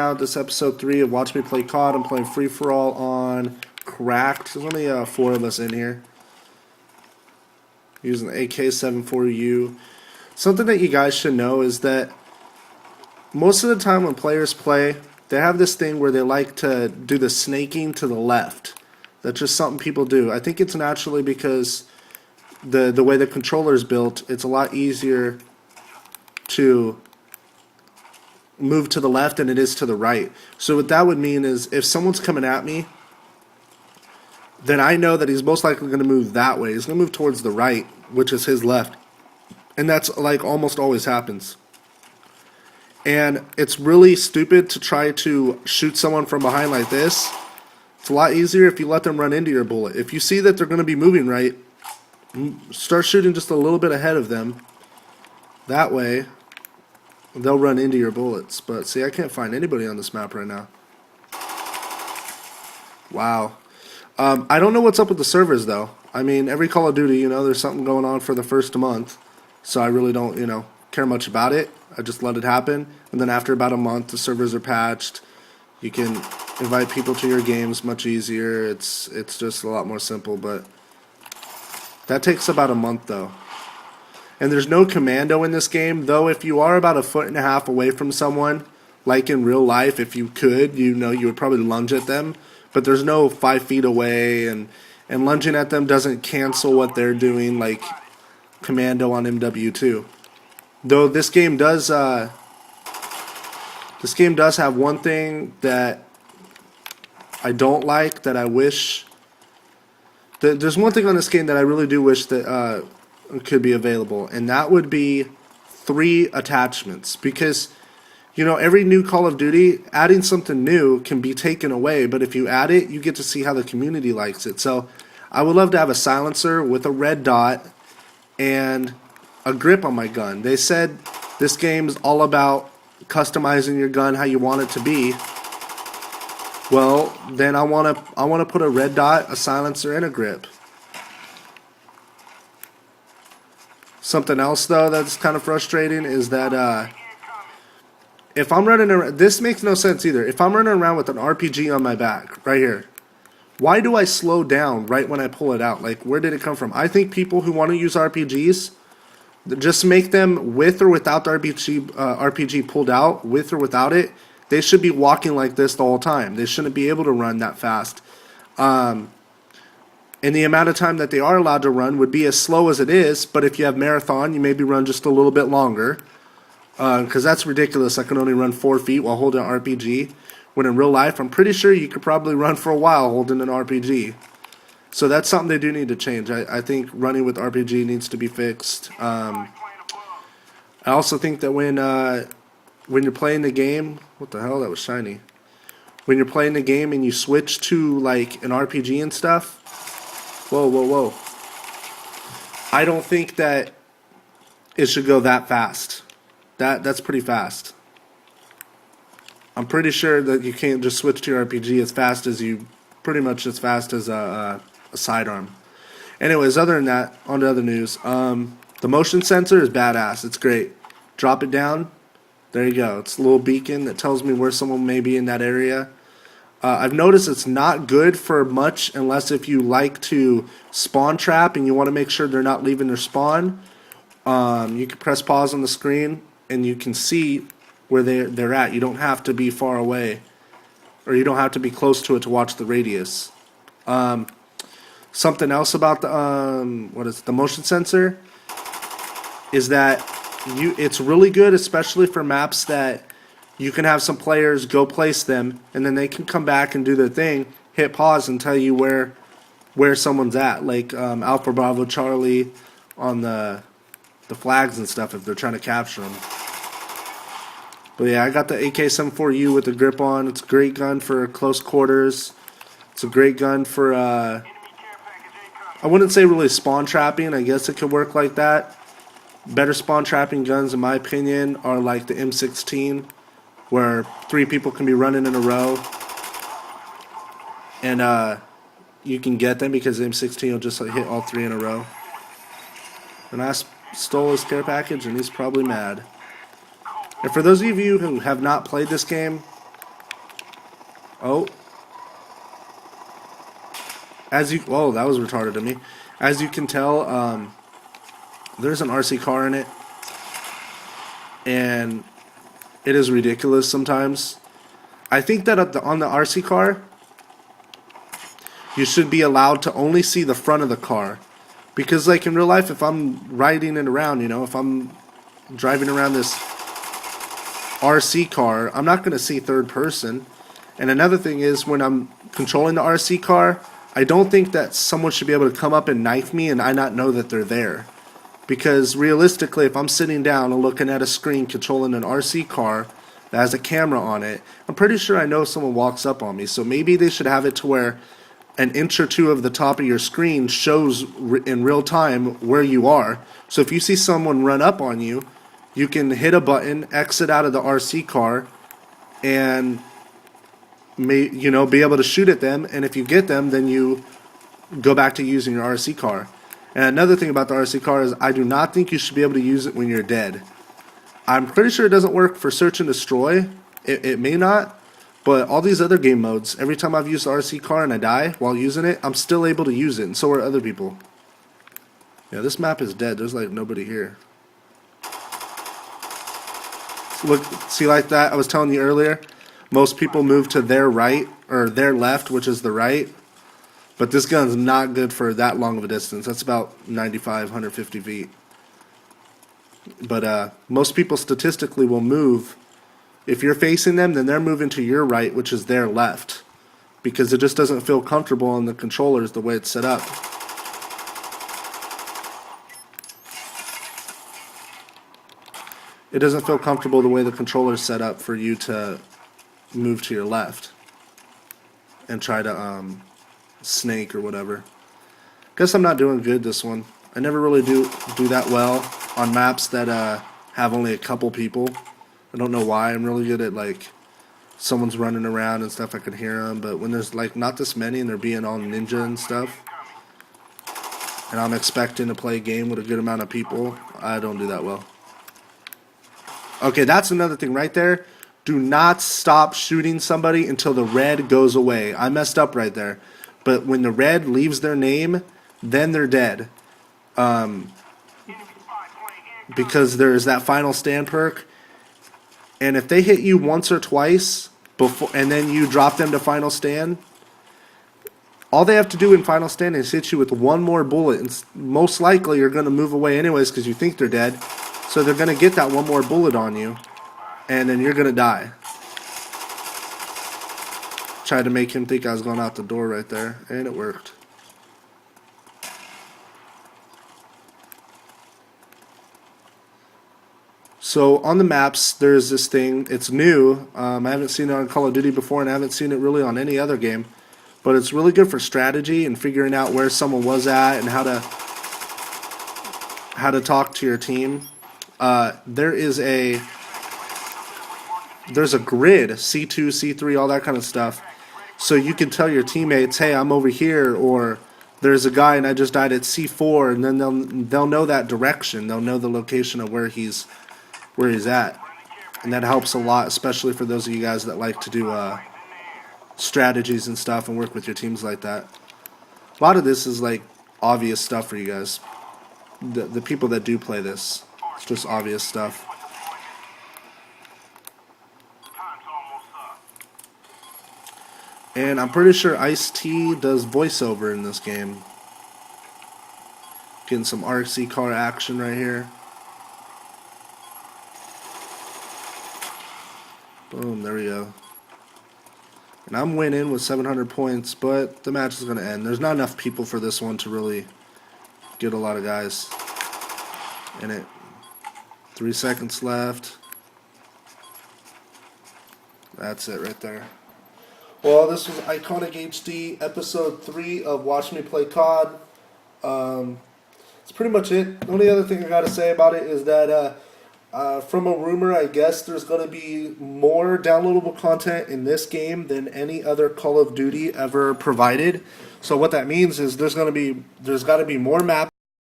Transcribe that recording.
Now, this episode 3 of Watch Me Play COD. I'm playing Free For All on Cracked. There's only 4 of us in here. Using the AK-74U. Something that you guys should know is that most of the time when players play, they have this thing where they like to do the snaking to the left. That's just something people do. I think it's naturally because the way the controller is built, it's a lot easier to move to the left than it is to the right. So what that would mean is if someone's coming at me, then I know that he's most likely going to move that way. He's going to move towards the right, which is his left. And that's like almost always happens. And it's really stupid to try to shoot someone from behind like this. It's a lot easier if you let them run into your bullet. If you see that they're going to be moving right, start shooting just a little bit ahead of them. That way, they'll run into your bullets. But see, I can't find anybody on this map right now. Wow. I don't know what's up with the servers, though. I mean, every Call of Duty, there's something going on for the first month. So I really don't, care much about it. I just let it happen. And then after about a month, the servers are patched. You can invite people to your games much easier. It's just a lot more simple. But that takes about a month, though. And there's no commando in this game, though if you are about 1.5 feet away from someone, like in real life, if you could, you would probably lunge at them. But there's no 5 feet away, and lunging at them doesn't cancel what they're doing like commando on MW2. Though this game does have one thing that I don't like, that I wish. There's one thing on this game that I really do wish that could be available, and that would be 3 attachments. Because every new Call of Duty, adding something new can be taken away, but if you add it, you get to see how the community likes it. So I would love to have a silencer with a red dot and a grip on my gun. They said this game's all about customizing your gun how you want it to be. Well, then I want to put a red dot, a silencer, and a grip. Something else, though, that's kind of frustrating is that if I'm running around, this makes no sense either. If I'm running around with an RPG on my back, right here, why do I slow down right when I pull it out? Like, where did it come from? I think people who want to use RPGs, just make them with or without the RPG pulled out, with or without it. They should be walking like this the whole time. They shouldn't be able to run that fast. And the amount of time that they are allowed to run would be as slow as it is, but if you have marathon, you maybe run just a little bit longer. Because that's ridiculous. I can only run 4 feet while holding an RPG. When in real life, I'm pretty sure you could probably run for a while holding an RPG. So that's something they do need to change. I think running with RPG needs to be fixed. I also think that when you're playing the game, what the hell? That was shiny. When you're playing the game and you switch to like an RPG and stuff. Whoa, whoa, whoa. I don't think that it should go that fast. That's pretty fast. I'm pretty sure that you can't just switch to your RPG as fast as a sidearm. Anyways, other than that, on to other news. The motion sensor is badass. It's great. Drop it down. There you go. It's a little beacon that tells me where someone may be in that area. I've noticed it's not good for much unless if you like to spawn trap and you want to make sure they're not leaving their spawn. You can press pause on the screen and you can see where they're at. You don't have to be far away, or you don't have to be close to it to watch the radius. Something else about the motion sensor is that it's really good, especially for maps that you can have some players go place them, and then they can come back and do their thing, hit pause, and tell you where someone's at, like Alpha Bravo Charlie on the flags and stuff if they're trying to capture them. But yeah, I got the AK-74U with the grip on. It's a great gun for close quarters. It's a great gun for, I wouldn't say really spawn trapping. I guess it could work like that. Better spawn trapping guns, in my opinion, are like the M16, where 3 people can be running in a row. And you can get them because the M16 will just hit all 3 in a row. And I stole his care package, and he's probably mad. And for those of you who have not played this game, Oh. Oh, that was retarded to me. As you can tell, there's an RC car in it. And it is ridiculous sometimes. I think that on the RC car, you should be allowed to only see the front of the car. Because like in real life, if I'm riding it around, if I'm driving around this RC car, I'm not going to see third person. And another thing is, when I'm controlling the RC car, I don't think that someone should be able to come up and knife me and I not know that they're there. Because realistically, if I'm sitting down and looking at a screen controlling an RC car that has a camera on it, I'm pretty sure I know if someone walks up on me. So maybe they should have it to where an inch or two of the top of your screen shows in real time where you are. So if you see someone run up on you, you can hit a button, exit out of the RC car, and be able to shoot at them. And if you get them, then you go back to using your RC car. And another thing about the RC car is I do not think you should be able to use it when you're dead. I'm pretty sure it doesn't work for search and destroy. It may not, but all these other game modes, every time I've used the RC car and I die while using it, I'm still able to use it, and so are other people. Yeah, this map is dead. There's like nobody here. Look, see like that? I was telling you earlier, most people move to their right, or their left, which is the right. But this gun's not good for that long of a distance. That's about 95, 150 feet. But most people statistically will move. If you're facing them, then they're moving to your right, which is their left. Because it just doesn't feel comfortable on the controllers the way it's set up. It doesn't feel comfortable the way the controller's set up for you to move to your left. And try to snake or whatever. Guess I'm not doing good this one. I never really do that well on maps that have only a couple people. I don't know why. I'm really good at like someone's running around and stuff. I can hear them, but when there's like not this many and they're being all ninja and stuff, and I'm expecting to play a game with a good amount of people, I don't do that well. Okay, that's another thing right there. Do not stop shooting somebody until the red goes away. I messed up right there. But when the red leaves their name, then they're dead. Because there's that final stand perk. And if they hit you once or twice, and then you drop them to final stand, all they have to do in final stand is hit you with one more bullet. And most likely you're going to move away anyways because you think they're dead. So they're going to get that one more bullet on you. And then you're going to die. Tried to make him think I was going out the door right there, and it worked. So on the maps, there's this thing. It's new. I haven't seen it on Call of Duty before, and I haven't seen it really on any other game. But it's really good for strategy and figuring out where someone was at and how to talk to your team. There's a grid, C2, C3, all that kind of stuff. So you can tell your teammates, hey, I'm over here, or there's a guy and I just died at C4, and then they'll know that direction. They'll know the location of where he's at. And that helps a lot, especially for those of you guys that like to do strategies and stuff and work with your teams like that. A lot of this is like obvious stuff for you guys. The people that do play this, it's just obvious stuff. And I'm pretty sure Ice-T does voiceover in this game. Getting some RC car action right here. Boom, there we go. And I'm winning with 700 points, but the match is going to end. There's not enough people for this one to really get a lot of guys in it. 3 seconds left. That's it right there. Well, this was Iconic HD, episode 3 of Watch Me Play COD. That's pretty much it. The only other thing I got to say about it is that from a rumor, I guess there's going to be more downloadable content in this game than any other Call of Duty ever provided. So what that means is there's got to be more maps